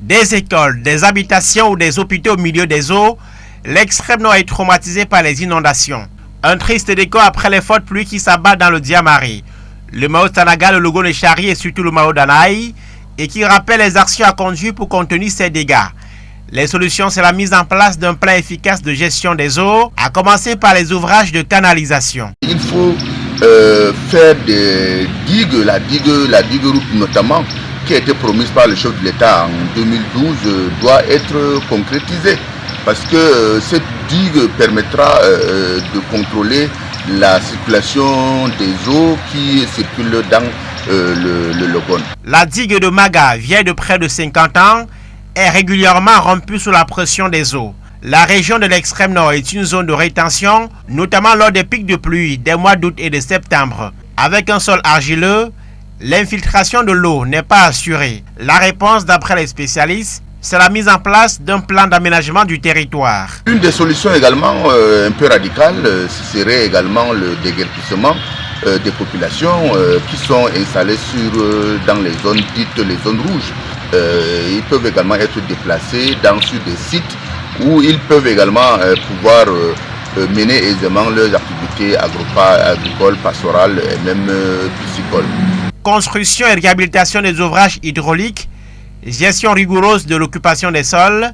Des écoles, des habitations ou des hôpitaux au milieu des eaux, l'extrême nord est traumatisé par les inondations. Un triste décor après les fortes pluies qui s'abattent dans le Diamari. Le Mao Tanaga, le Logo Nechari et surtout le Mao Danaï, et qui rappelle les actions à conduire pour contenir ces dégâts. Les solutions, c'est la mise en place d'un plan efficace de gestion des eaux, à commencer par les ouvrages de canalisation. Il faut faire des digues, la digue route notamment, qui a été promise par le chef de l'État en 2012, doit être concrétisée. Parce que cette digue permettra de contrôler la circulation des eaux qui circulent dans le Logone. La digue de Maga, vieille de près de 50 ans, est régulièrement rompue sous la pression des eaux. La région de l'extrême nord est une zone de rétention, notamment lors des pics de pluie des mois d'août et de septembre. Avec un sol argileux, l'infiltration de l'eau n'est pas assurée. La réponse, d'après les spécialistes, c'est la mise en place d'un plan d'aménagement du territoire. Une des solutions également un peu radicale, ce serait également le déguerpissement des populations qui sont installées dans les zones dites les zones rouges. Ils peuvent également être déplacés sur des sites où ils peuvent également pouvoir mener aisément leurs activités agricoles, pastorales et même piscicoles. Construction et réhabilitation des ouvrages hydrauliques, gestion rigoureuse de l'occupation des sols,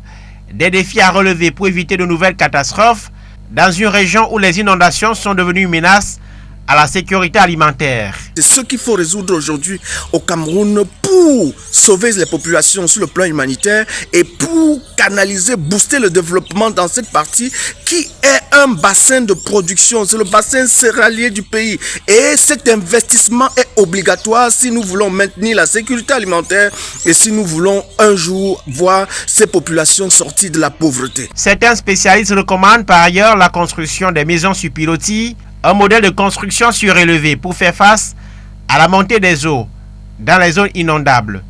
des défis à relever pour éviter de nouvelles catastrophes dans une région où les inondations sont devenues une menace à la sécurité alimentaire. C'est ce qu'il faut résoudre aujourd'hui au Cameroun pour sauver les populations sur le plan humanitaire et pour canaliser, booster le développement dans cette partie qui est un bassin de production, c'est le bassin céréalier du pays. Et cet investissement est obligatoire si nous voulons maintenir la sécurité alimentaire et si nous voulons un jour voir ces populations sortir de la pauvreté. Certains spécialistes recommandent par ailleurs la construction des maisons sur pilotis, un modèle de construction surélevé pour faire face à la montée des eaux dans les zones inondables.